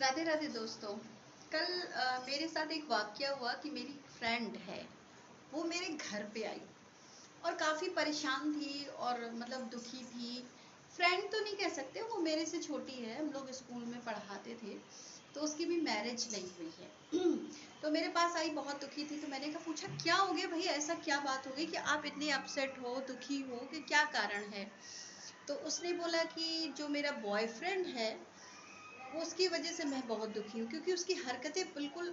राधे राधे दोस्तों। कल मेरे साथ एक वाकया हुआ कि मेरी फ्रेंड है, वो मेरे घर पे आई और काफ़ी परेशान थी और मतलब दुखी थी। फ्रेंड तो नहीं कह सकते, वो मेरे से छोटी है, हम लोग स्कूल में पढ़ाते थे, तो उसकी भी मैरिज नहीं हुई है। तो मेरे पास आई, बहुत दुखी थी। तो मैंने कहा, पूछा क्या हो गया भाई, ऐसा क्या बात हो गई कि आप इतने अपसेट हो, दुखी हो, कि क्या कारण है। तो उसने बोला कि जो मेरा बॉयफ्रेंड है वो उसकी वजह से मैं बहुत दुखी हूँ, क्योंकि उसकी हरकतें बिल्कुल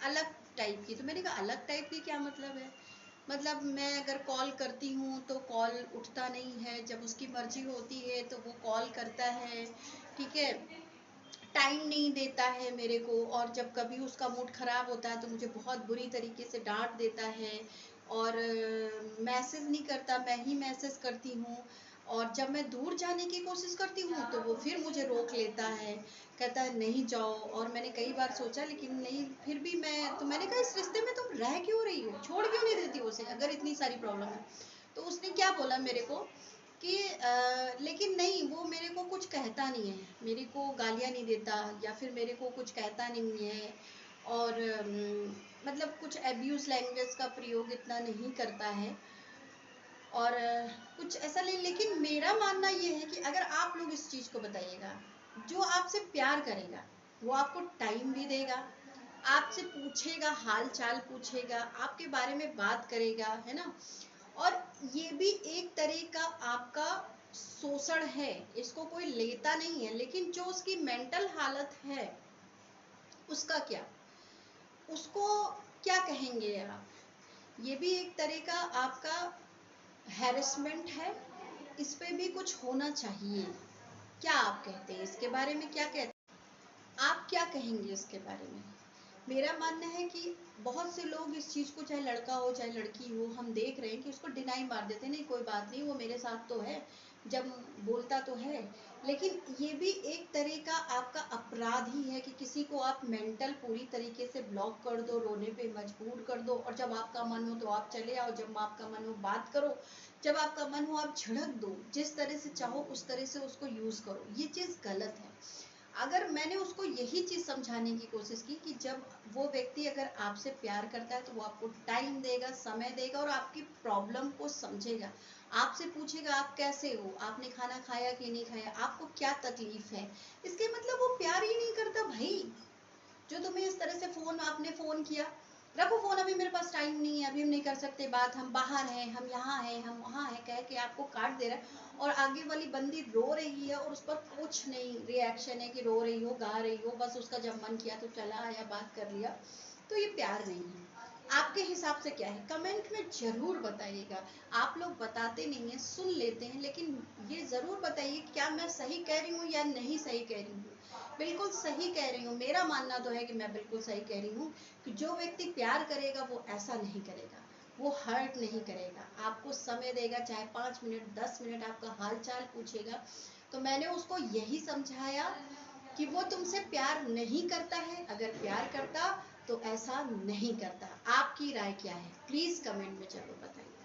अलग टाइप की। तो मैंने कहा अलग टाइप की क्या मतलब है। मतलब मैं अगर कॉल करती हूँ तो कॉल उठता नहीं है, जब उसकी मर्जी होती है तो वो कॉल करता है, ठीक है, टाइम नहीं देता है मेरे को। और जब कभी उसका मूड ख़राब होता है तो मुझे बहुत बुरी तरीके से डांट देता है और मैसेज नहीं करता, मैं ही मैसेज करती हूँ। और जब मैं दूर जाने की कोशिश करती हूँ तो वो फिर मुझे रोक लेता है, कहता है नहीं जाओ। और मैंने कई बार सोचा, लेकिन नहीं, फिर भी मैं, तो मैंने कहा इस रिश्ते में तुम रह क्यों रही हो, छोड़ क्यों नहीं देती उसे अगर इतनी सारी प्रॉब्लम है। तो उसने क्या बोला मेरे को कि लेकिन नहीं, वो मेरे को कुछ कहता नहीं है, मेरे को गालियाँ नहीं देता या फिर मेरे को कुछ कहता नहीं है। और मतलब कुछ एब्यूज़ लैंग्वेज का प्रयोग इतना नहीं करता है। और कुछ ऐसा नहीं। लेकिन मेरा मानना ये है कि अगर आप लोग इस चीज़ को बताइएगा, जो आपसे प्यार करेगा वो आपको टाइम भी देगा, आपसे पूछेगा, हाल चाल पूछेगा, आपके बारे में बात करेगा, है ना। और ये भी एक तरह का आपका शोषण है, इसको कोई लेता नहीं है। लेकिन जो उसकी मेंटल हालत है उसका क्या, उसको क्या कहेंगे आप। ये भी एक तरह का आपका हैरेसमेंट है, इस पे भी कुछ होना चाहिए। क्या आप कहते हैं इसके बारे में, क्या कहते हैं आप, क्या कहेंगे इसके बारे में। मेरा मानना है कि बहुत से लोग इस चीज़ को, चाहे लड़का हो चाहे लड़की हो, हम देख रहे हैं कि उसको डिनाई मार देते हैं, नहीं कोई बात नहीं, वो मेरे साथ तो है, जब बोलता तो है। लेकिन ये भी एक तरह का आपका अपराध ही है कि किसी को आप मेंटल पूरी तरीके से ब्लॉक कर दो, रोने पे मजबूर कर दो, और जब आपका मन हो तो आप चले आओ, जब आपका मन हो बात करो, जब आपका मन हो आप झड़क दो, जिस तरह से चाहो उस तरह से उसको यूज़ करो। ये चीज़ गलत है। अगर मैंने उसको यही चीज़ समझाने की कोशिश की कि जब वो व्यक्ति अगर आपसे प्यार करता है तो वो आपको टाइम देगा, समय देगा और आपकी प्रॉब्लम को समझेगा, आपसे पूछेगा आप कैसे हो, आपने खाना खाया कि नहीं खाया, आपको क्या तकलीफ है। इसके मतलब वो प्यार ही नहीं करता भाई। जो तुम्हें इस तरह से फ़ोन, आपने फ़ोन किया, रखो फ़ोन, अभी मेरे पास टाइम नहीं है, अभी हम नहीं कर सकते बात, हम बाहर हैं, हम यहाँ हैं, हम वहाँ हैं, कह के आपको काट दे रहा है। और आगे वाली बंदी रो रही है और उस पर कुछ नहीं रिएक्शन है कि रो रही हो, गा रही हो, बस उसका जब मन किया तो चला आया, बात कर लिया। तो ये प्यार नहीं है। आपके हिसाब से क्या है, कमेंट में ज़रूर बताइएगा। आप लोग बताते नहीं हैं, सुन लेते हैं, लेकिन ये ज़रूर बताइए क्या मैं सही कह रही हूँ या नहीं सही कह रही हूँ। बिल्कुल सही कह रही हूँ, मेरा मानना तो है कि मैं बिल्कुल सही कह रही हूँ कि जो व्यक्ति प्यार करेगा वो ऐसा नहीं करेगा, वो हर्ट नहीं करेगा, आपको समय देगा, चाहे 5 मिनट 10 मिनट आपका हाल चाल पूछेगा। तो मैंने उसको यही समझाया कि वो तुमसे प्यार नहीं करता है, अगर प्यार करता तो ऐसा नहीं करता। आपकी राय क्या है, प्लीज़ कमेंट में जरूर बताइए।